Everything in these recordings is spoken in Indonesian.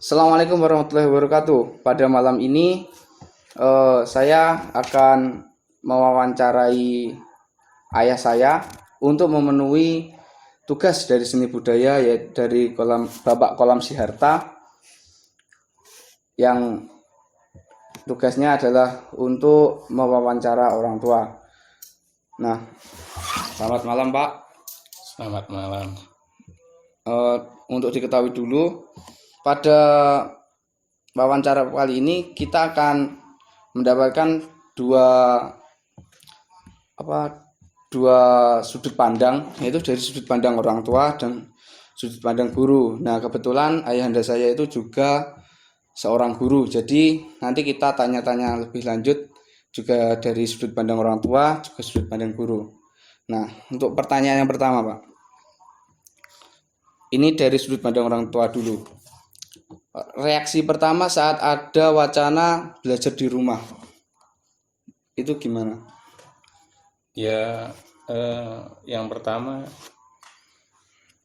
Assalamualaikum warahmatullahi wabarakatuh. Pada malam ini saya akan mewawancarai ayah saya untuk memenuhi tugas dari seni budaya, yaitu dari Bapak Kolam Siharta, yang tugasnya adalah untuk mewawancara orang tua. Nah, selamat malam Pak. Selamat malam. Untuk diketahui dulu, pada wawancara kali ini kita akan mendapatkan dua sudut pandang, yaitu dari sudut pandang orang tua dan sudut pandang guru. Nah, kebetulan ayahanda saya itu juga seorang guru, jadi nanti kita tanya-tanya lebih lanjut juga dari sudut pandang orang tua, juga sudut pandang guru. Nah, untuk pertanyaan yang pertama, Pak, ini dari sudut pandang orang tua dulu. Reaksi pertama saat ada wacana belajar di rumah, itu gimana? Ya, yang pertama,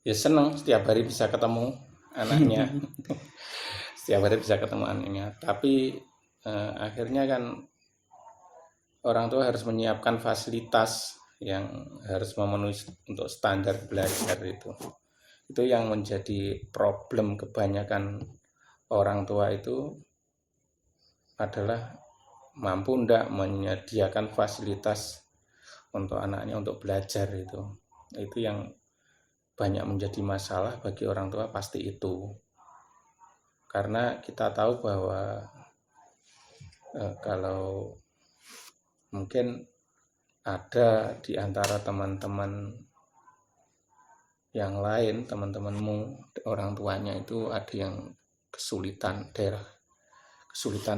ya senang setiap hari bisa ketemu anaknya. Setiap hari bisa ketemu anaknya. Tapi akhirnya kan orang tua harus menyiapkan fasilitas yang harus memenuhi untuk standar belajar itu. Itu yang menjadi problem kebanyakan orang tua itu adalah mampu enggak menyediakan fasilitas untuk anaknya untuk belajar itu yang banyak menjadi masalah bagi orang tua, pasti itu. Karena kita tahu bahwa kalau mungkin ada di antara teman-teman yang lain, teman-temanmu, orang tuanya itu ada yang kesulitan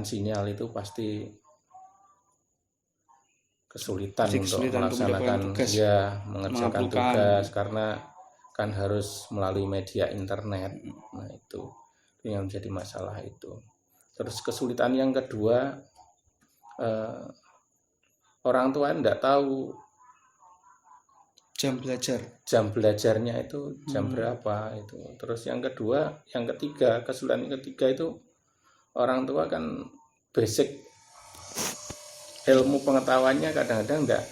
sinyal, itu pasti kesulitan untuk melaksanakan tugas, mengerjakan tugas, karena kan harus melalui media internet. Nah, itu yang menjadi masalah itu. Terus kesulitan yang kedua, orang tua tidak tahu jam belajarnya itu jam berapa itu. Terus yang ketiga, kesulitan yang ketiga itu orang tua kan basic ilmu pengetahuannya kadang-kadang tidak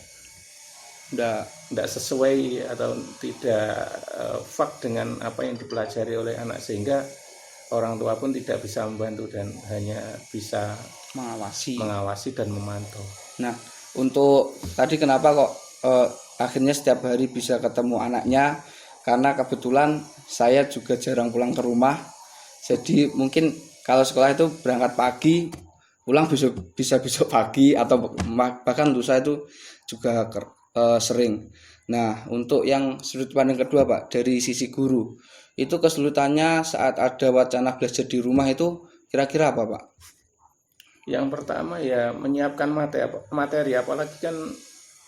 sesuai atau tidak fak dengan apa yang dipelajari oleh anak, sehingga orang tua pun tidak bisa membantu dan hanya bisa mengawasi dan memantau. Nah, untuk tadi kenapa kok akhirnya setiap hari bisa ketemu anaknya, karena kebetulan saya juga jarang pulang ke rumah, jadi mungkin kalau sekolah itu berangkat pagi, pulang bisa besok pagi, atau bahkan untuk saya itu juga sering. Nah, untuk yang sudut pandang kedua, Pak, dari sisi guru, itu kesulitannya saat ada wacana belajar di rumah itu kira-kira apa, Pak? Yang pertama ya menyiapkan materi, apalagi kan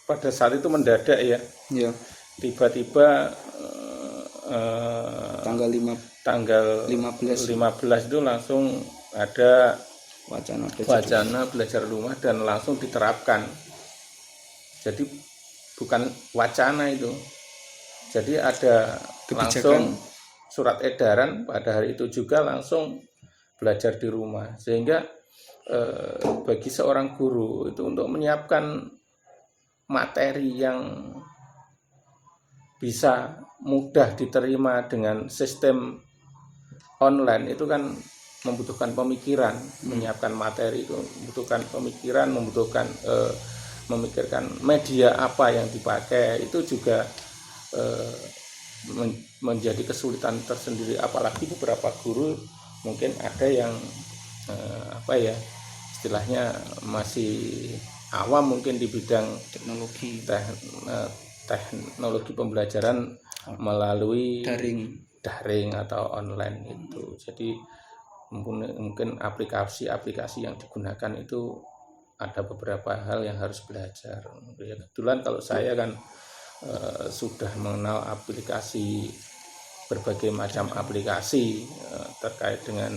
pada saat itu mendadak ya. Tiba-tiba tanggal 15 itu langsung ada wacana belajar rumah dan langsung diterapkan. Jadi bukan wacana itu, jadi ada langsung surat edaran pada hari itu juga langsung belajar di rumah, sehingga bagi seorang guru itu untuk menyiapkan materi yang bisa mudah diterima dengan sistem online itu kan membutuhkan pemikiran. Menyiapkan materi itu membutuhkan pemikiran, memikirkan media apa yang dipakai, itu juga menjadi kesulitan tersendiri. Apalagi beberapa guru mungkin ada yang istilahnya masih awam mungkin di bidang teknologi pembelajaran melalui daring atau online itu. Jadi mungkin aplikasi yang digunakan itu ada beberapa hal yang harus belajar. Kebetulan kalau saya kan sudah mengenal berbagai macam aplikasi terkait dengan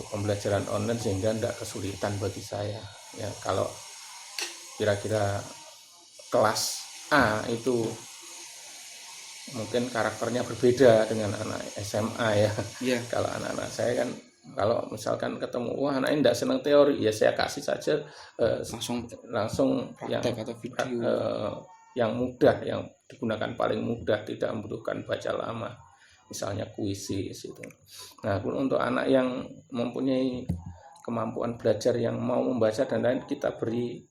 pembelajaran online, sehingga tidak kesulitan bagi saya ya. Kalau kira-kira kelas A itu mungkin karakternya berbeda dengan anak SMA ya. Iya, Kalau anak-anak saya kan, kalau misalkan ketemu wah anak ini tidak senang teori, ya saya kasih saja langsung langsung praktek atau video. yang mudah, yang digunakan paling mudah, tidak membutuhkan baca lama, misalnya kuisis itu. Nah, untuk anak yang mempunyai kemampuan belajar yang mau membaca dan lain, kita beri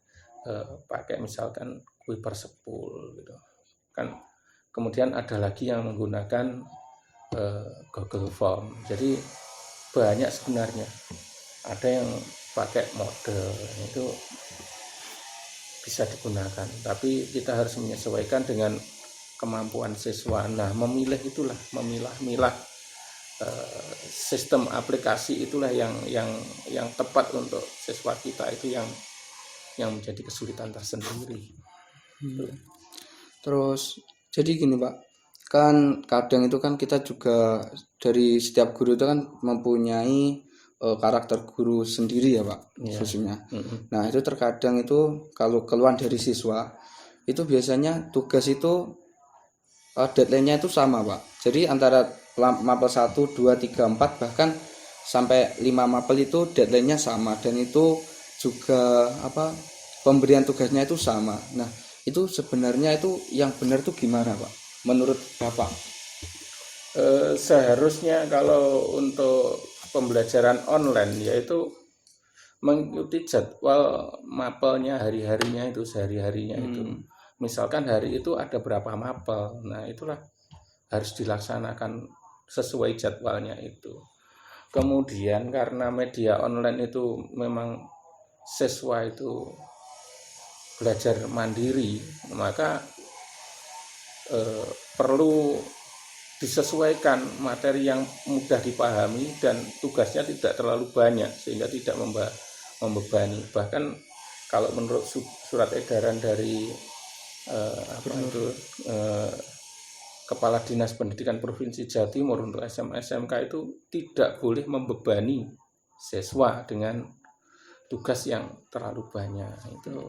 pakai misalkan kui persepul gitu kan. Kemudian ada lagi yang menggunakan Google Form. Jadi banyak sebenarnya. Ada yang pakai model, itu bisa digunakan. Tapi kita harus menyesuaikan dengan kemampuan siswa. Nah, memilih itulah, memilah-milah sistem aplikasi itulah yang tepat untuk siswa kita, itu yang menjadi kesulitan tersendiri. Terus jadi gini Pak, kan kadang itu kan kita juga dari setiap guru itu kan mempunyai karakter guru sendiri ya Pak, Iya. khususnya. Nah itu terkadang itu kalau keluhan dari siswa itu biasanya tugas itu deadline-nya itu sama Pak. Jadi antara mapel 1, 2, 3, 4 bahkan sampai 5 mapel itu deadline-nya sama, dan itu juga apa, pemberian tugasnya itu sama. Nah itu sebenarnya itu yang benar tuh gimana Pak menurut Bapak? Seharusnya kalau untuk pembelajaran online yaitu mengikuti jadwal mapelnya, hari-harinya itu, sehari-harinya itu. Misalkan hari itu ada berapa mapel, nah itulah harus dilaksanakan sesuai jadwalnya itu. Kemudian karena media online itu memang siswa itu belajar mandiri, maka perlu disesuaikan materi yang mudah dipahami dan tugasnya tidak terlalu banyak sehingga tidak membebani. Bahkan kalau menurut surat edaran dari Kepala Dinas Pendidikan Provinsi Jawa Timur untuk SMA SMK itu tidak boleh membebani siswa dengan tugas yang terlalu banyak. Itu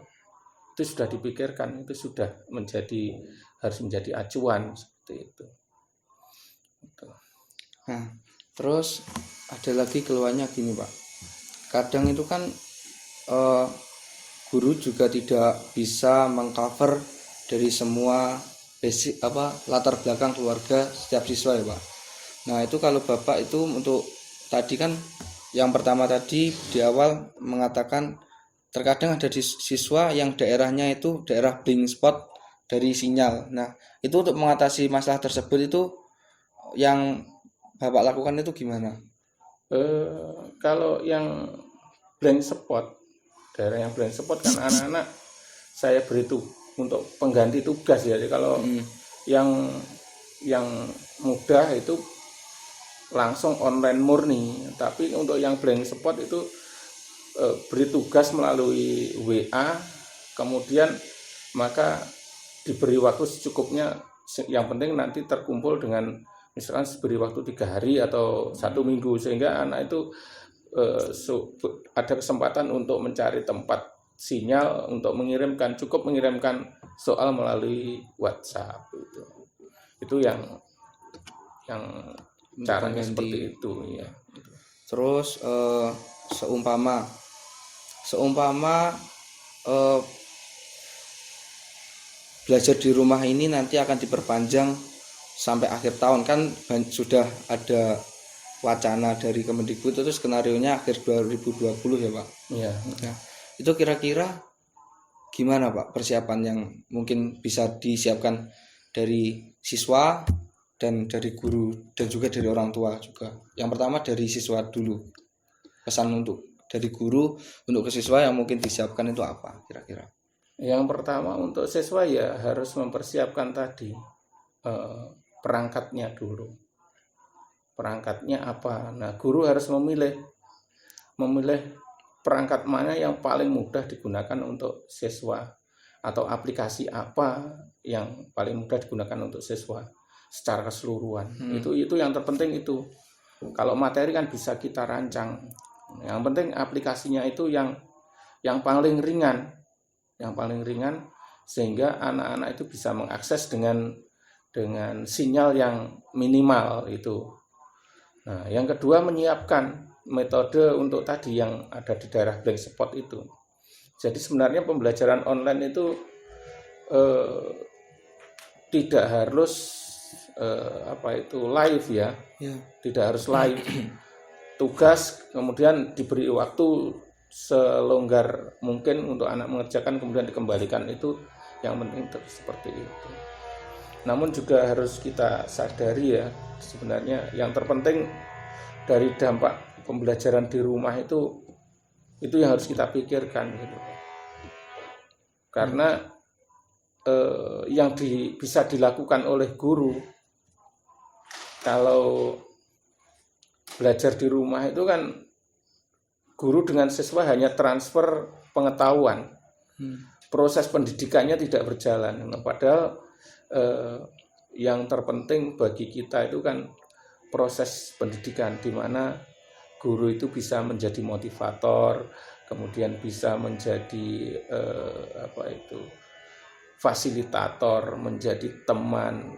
sudah dipikirkan, itu sudah harus menjadi acuan seperti itu. Nah terus ada lagi keluhannya gini Pak, kadang itu kan guru juga tidak bisa mengcover dari semua basic latar belakang keluarga setiap siswa ya Pak. Nah itu kalau Bapak itu untuk tadi kan yang pertama tadi di awal mengatakan terkadang ada siswa yang daerahnya itu daerah blind spot dari sinyal. Nah itu untuk mengatasi masalah tersebut itu yang Bapak lakukan itu gimana? Kalau yang blank spot, daerah yang blank spot kan anak-anak saya beri untuk pengganti tugas ya. Jadi kalau yang mudah itu langsung online murni, tapi untuk yang blank spot itu beri tugas melalui WA, kemudian maka diberi waktu secukupnya. Yang penting nanti terkumpul dengan misalkan beri waktu 3 hari atau 1 minggu, sehingga anak itu ada kesempatan untuk mencari tempat sinyal untuk cukup mengirimkan soal melalui WhatsApp. Itu yang caranya seperti itu ya. Terus seumpama belajar di rumah ini nanti akan diperpanjang sampai akhir tahun, kan sudah ada wacana dari Kemendikbud itu skenarionya akhir 2020 ya Pak. Iya. Nah, itu kira-kira gimana Pak persiapan yang mungkin bisa disiapkan dari siswa dan dari guru dan juga dari orang tua juga? Yang pertama dari siswa dulu, pesan untuk dari guru untuk ke siswa yang mungkin disiapkan itu apa kira-kira? Yang pertama untuk siswa ya harus mempersiapkan tadi perangkatnya dulu. Perangkatnya apa? Nah, guru harus memilih perangkat mana yang paling mudah digunakan untuk siswa, atau aplikasi apa yang paling mudah digunakan untuk siswa secara keseluruhan. Itu yang terpenting itu. Kalau materi kan bisa kita rancang. Yang penting aplikasinya itu yang paling ringan, sehingga anak-anak itu bisa mengakses dengan dengan sinyal yang minimal itu. Nah, yang kedua menyiapkan metode untuk tadi yang ada di daerah blank spot itu. Jadi sebenarnya pembelajaran online itu tidak harus live ya, tidak harus live. Tugas kemudian diberi waktu selonggar mungkin untuk anak mengerjakan kemudian dikembalikan, itu yang penting seperti itu. Namun juga harus kita sadari ya, sebenarnya yang terpenting dari dampak pembelajaran di rumah itu yang harus kita pikirkan gitu. Karena yang bisa dilakukan oleh guru kalau belajar di rumah itu kan, guru dengan siswa hanya transfer pengetahuan, proses pendidikannya tidak berjalan. Padahal yang terpenting bagi kita itu kan proses pendidikan, di mana guru itu bisa menjadi motivator, kemudian bisa menjadi fasilitator, menjadi teman,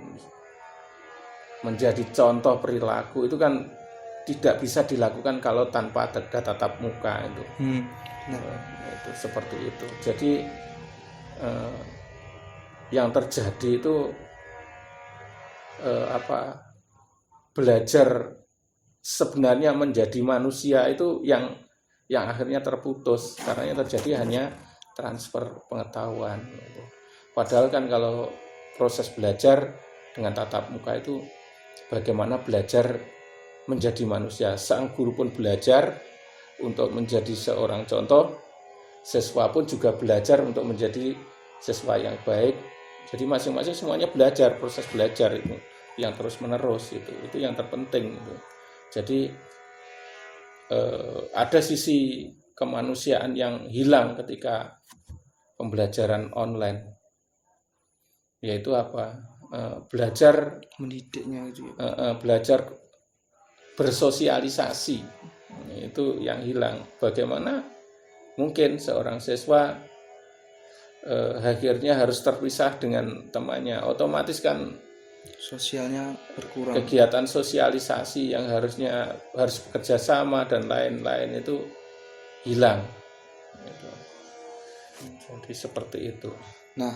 menjadi contoh perilaku. Itu kan tidak bisa dilakukan kalau tanpa ada tatap muka itu. Itu seperti itu. Jadi yang terjadi itu belajar sebenarnya menjadi manusia itu yang akhirnya terputus karena yang terjadi hanya transfer pengetahuan. Padahal kan kalau proses belajar dengan tatap muka itu bagaimana belajar menjadi manusia. Sang guru pun belajar untuk menjadi seorang contoh, siswa pun juga belajar untuk menjadi siswa yang baik. Jadi masing-masing semuanya belajar, proses belajar itu yang terus menerus, itu yang terpenting itu. Jadi ada sisi kemanusiaan yang hilang ketika pembelajaran online, yaitu belajar mendidiknya itu. Belajar bersosialisasi itu yang hilang. Bagaimana mungkin seorang siswa akhirnya harus terpisah dengan temannya, otomatis kan sosialnya berkurang. Kegiatan sosialisasi yang harusnya harus bekerja sama dan lain-lain itu hilang. Jadi seperti itu. Nah,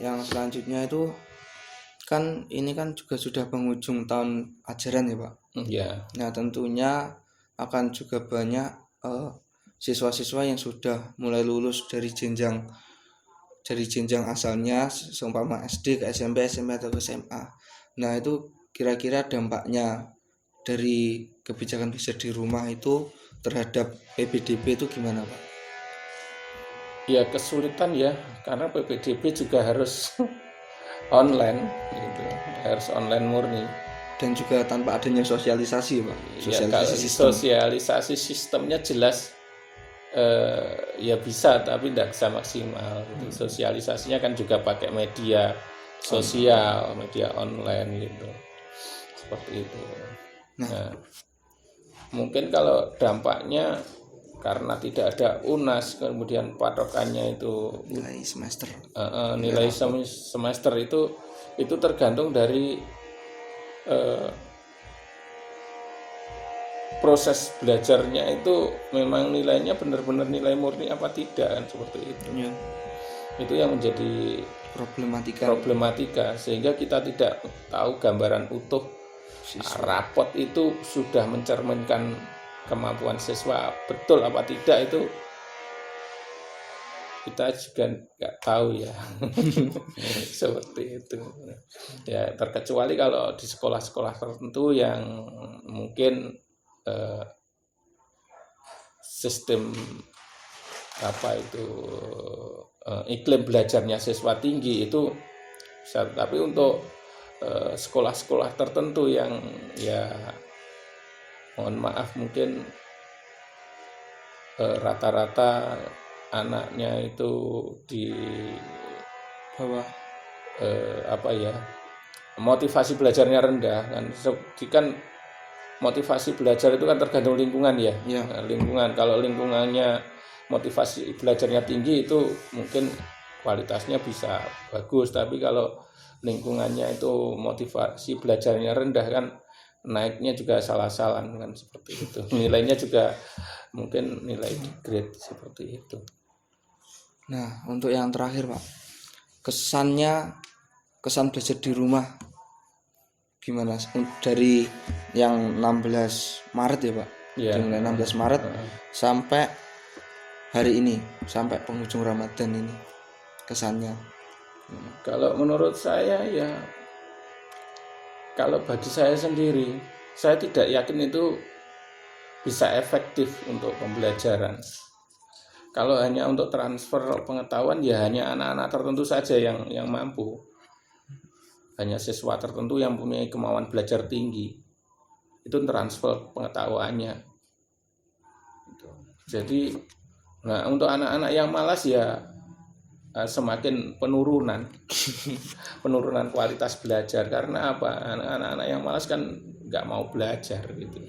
yang selanjutnya itu kan ini kan juga sudah penghujung tahun ajaran ya Pak. Ya. Nah tentunya akan juga banyak siswa-siswa yang sudah mulai lulus dari jenjang asalnya, seumpama SD ke SMP, SMA atau ke SMA. Nah itu kira-kira dampaknya dari kebijakan belajar di rumah itu terhadap PPDB itu gimana Pak? Ya kesulitan ya, karena PPDB juga harus online gitu, harus online murni. Dan juga tanpa adanya sosialisasi Pak. Sosialisasi sistemnya jelas ya bisa, tapi tidak bisa maksimal gitu. Sosialisasinya kan juga pakai media sosial, media online gitu, seperti itu. Nah, mungkin kalau dampaknya karena tidak ada UNAS, kemudian patokannya itu nilai semester, nilai semester itu tergantung dari proses belajarnya itu memang nilainya benar-benar nilai murni apa tidak, kan seperti itu. Ya. Itu yang menjadi problematika sehingga kita tidak tahu gambaran utuh rapot itu sudah mencerminkan kemampuan siswa betul apa tidak, itu kita juga nggak tahu ya. Seperti itu ya, terkecuali kalau di sekolah-sekolah tertentu yang mungkin sistem iklim belajarnya siswa tinggi itu bisa. Tapi untuk sekolah-sekolah tertentu yang ya mohon maaf mungkin rata-rata anaknya itu di bawah motivasi belajarnya rendah kan motivasi belajar itu kan tergantung lingkungan ya. Nah, lingkungan, kalau lingkungannya motivasi belajarnya tinggi itu mungkin kualitasnya bisa bagus, tapi kalau lingkungannya itu motivasi belajarnya rendah kan naiknya juga salah-salah kan seperti itu. Nilainya juga mungkin nilai grade seperti itu. Nah, untuk yang terakhir Pak, kesan belajar di rumah gimana dari yang 16 Maret ya Pak? Ya. Dimulai 16 Maret sampai hari ini, sampai penghujung Ramadan ini, kesannya. Kalau menurut saya ya, kalau bagi saya sendiri, saya tidak yakin itu bisa efektif untuk pembelajaran. Kalau hanya untuk transfer pengetahuan ya hanya anak-anak tertentu saja yang mampu. Hanya siswa tertentu yang punya kemauan belajar tinggi. Itu transfer pengetahuannya. Jadi, nah untuk anak-anak yang malas ya semakin penurunan kualitas belajar. Karena apa? Anak-anak yang malas kan nggak mau belajar gitu.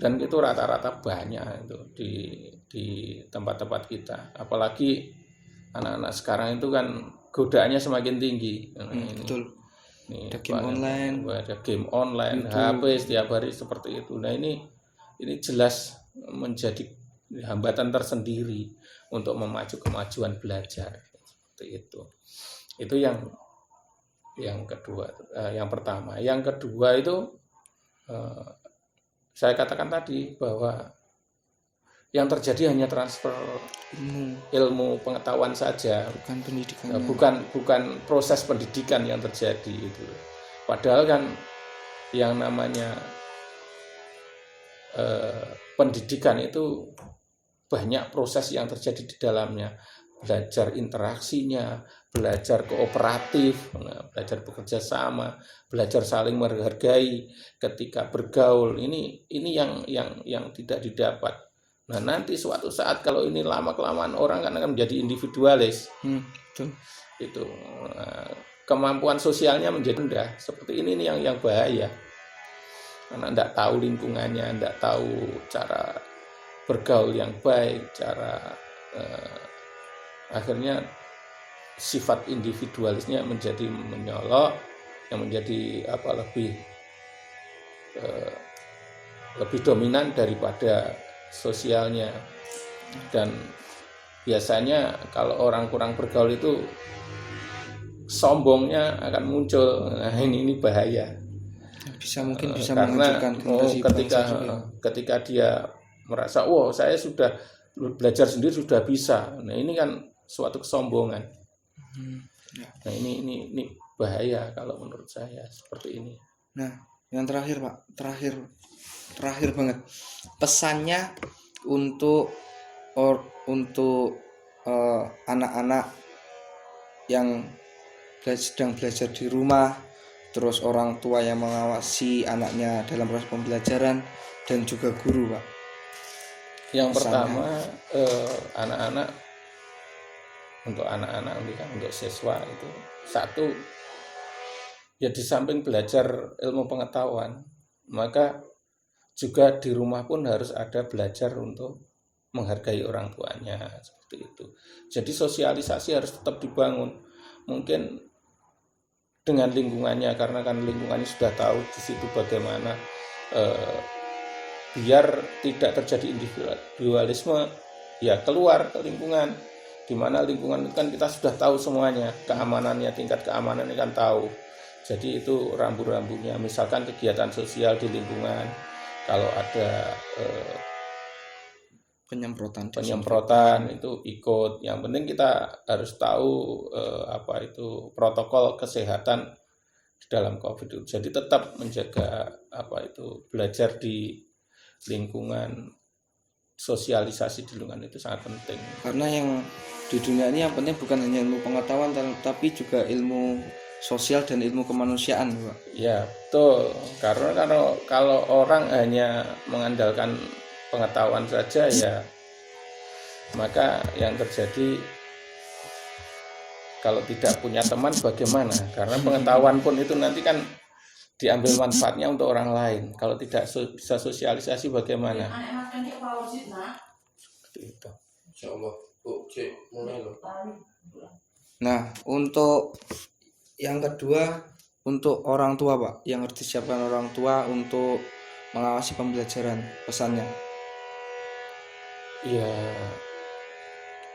Dan itu rata-rata banyak itu di tempat-tempat kita. Apalagi anak-anak sekarang itu kan godaannya semakin tinggi. Betul. Ini Ada game online. Ada game online, YouTube. HP setiap hari seperti itu. Nah ini jelas menjadi hambatan tersendiri untuk memacu kemajuan belajar seperti itu. Itu yang kedua, yang pertama. Yang kedua itu saya katakan tadi bahwa yang terjadi hanya transfer ilmu pengetahuan saja, bukan pendidikan. Bukan proses pendidikan yang terjadi itu. Padahal kan yang namanya pendidikan itu banyak proses yang terjadi di dalamnya. Belajar interaksinya, belajar kooperatif, belajar bekerja sama, belajar saling menghargai ketika bergaul. Ini yang tidak didapat. Nah nanti suatu saat kalau ini lama-kelamaan orang kan akan menjadi individualis. Betul. Itu kemampuan sosialnya menjadi rendah. Seperti ini yang bahaya. Karena tidak tahu lingkungannya, tidak tahu cara bergaul yang baik, cara akhirnya sifat individualisnya menjadi menyolok, yang menjadi lebih dominan daripada sosialnya. Dan biasanya kalau orang kurang bergaul itu sombongnya akan muncul. Nah ini bahaya. Mungkin bisa karena menghancurkan ketika dia merasa saya sudah belajar sendiri sudah bisa. Nah ini kan suatu kesombongan. Nah ini bahaya kalau menurut saya seperti ini. Nah yang terakhir Pak, terakhir banget pesannya untuk anak-anak yang sedang belajar di rumah, terus orang tua yang mengawasi anaknya dalam proses pembelajaran, dan juga guru Pak. Yang pertama untuk siswa itu satu, ya di samping belajar ilmu pengetahuan, maka juga di rumah pun harus ada belajar untuk menghargai orang tuanya seperti itu. Jadi sosialisasi harus tetap dibangun, mungkin dengan lingkungannya, karena kan lingkungannya sudah tahu di situ bagaimana biar tidak terjadi individualisme, ya keluar ke lingkungan, di mana lingkungan itu kan kita sudah tahu semuanya, keamanannya, tingkat keamanannya kan tahu. Jadi itu rambu-rambunya, misalkan kegiatan sosial di lingkungan, kalau ada penyemprotan itu ikut. Yang penting kita harus tahu protokol kesehatan di dalam COVID. Jadi tetap menjaga belajar di lingkungan, sosialisasi di lingkungan itu sangat penting. Karena yang di dunia ini yang penting bukan hanya ilmu pengetahuan, tapi juga ilmu sosial dan ilmu kemanusiaan, Pak. Ya betul. Karena kalau orang hanya mengandalkan pengetahuan saja, ya maka yang terjadi kalau tidak punya teman bagaimana? Karena pengetahuan pun itu nanti kan diambil manfaatnya untuk orang lain. Kalau tidak bisa sosialisasi bagaimana? Seperti itu. Insyaallah. Mulai loh. Nah, untuk yang kedua, untuk orang tua Pak, yang harus disiapkan orang tua untuk mengawasi pembelajaran, pesannya. Ya,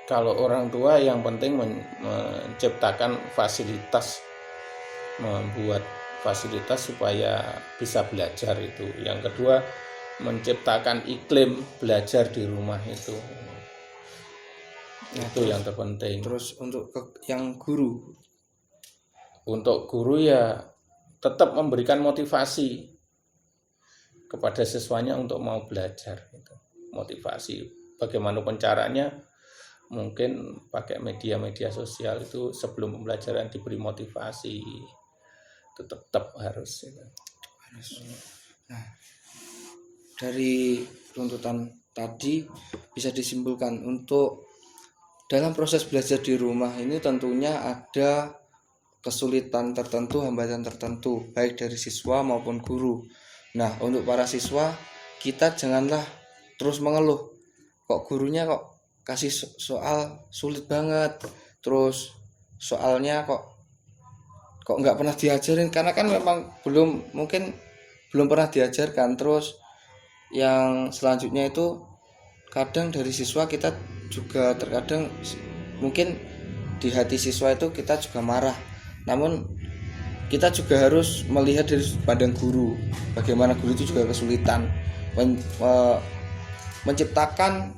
kalau orang tua yang penting menciptakan fasilitas, membuat fasilitas supaya bisa belajar itu. Yang kedua, menciptakan iklim belajar di rumah itu. Nah, Itu yang terpenting. terus untuk yang guru, Untuk guru ya tetap memberikan motivasi kepada siswanya untuk mau belajar gitu. Motivasi bagaimanapun caranya, mungkin pakai media-media sosial itu sebelum pembelajaran diberi motivasi, itu tetap harus gitu. nah, dari tuntutan tadi bisa disimpulkan untuk dalam proses belajar di rumah ini tentunya ada kesulitan tertentu, hambatan tertentu, baik dari siswa maupun guru. Nah, untuk para siswa, kita janganlah terus mengeluh. Kok gurunya kok kasih soal sulit banget, terus soalnya kok nggak pernah diajarin, karena kan memang mungkin belum pernah diajarkan. Terus yang selanjutnya itu kadang dari siswa kita juga terkadang mungkin di hati siswa itu kita juga marah, namun kita juga harus melihat dari sudut pandang guru, bagaimana guru itu juga kesulitan menciptakan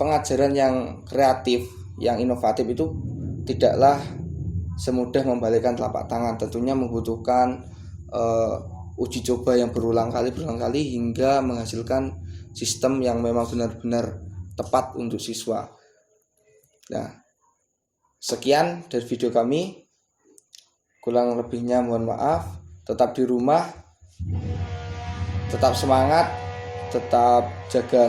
pengajaran yang kreatif, yang inovatif itu tidaklah semudah membalikkan telapak tangan. Tentunya membutuhkan uji coba yang berulang kali hingga menghasilkan sistem yang memang benar-benar tepat untuk siswa. Nah, sekian dari video kami. Kurang lebihnya mohon maaf. Tetap di rumah, tetap semangat, tetap jaga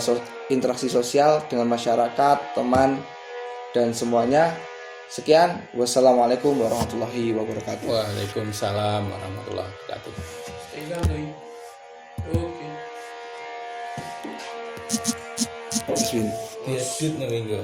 interaksi sosial dengan masyarakat, teman, dan semuanya. Sekian, wassalamualaikum warahmatullahi wabarakatuh. Waalaikumsalam warahmatullahi wabarakatuh. Bismillah. Dia nih minggu.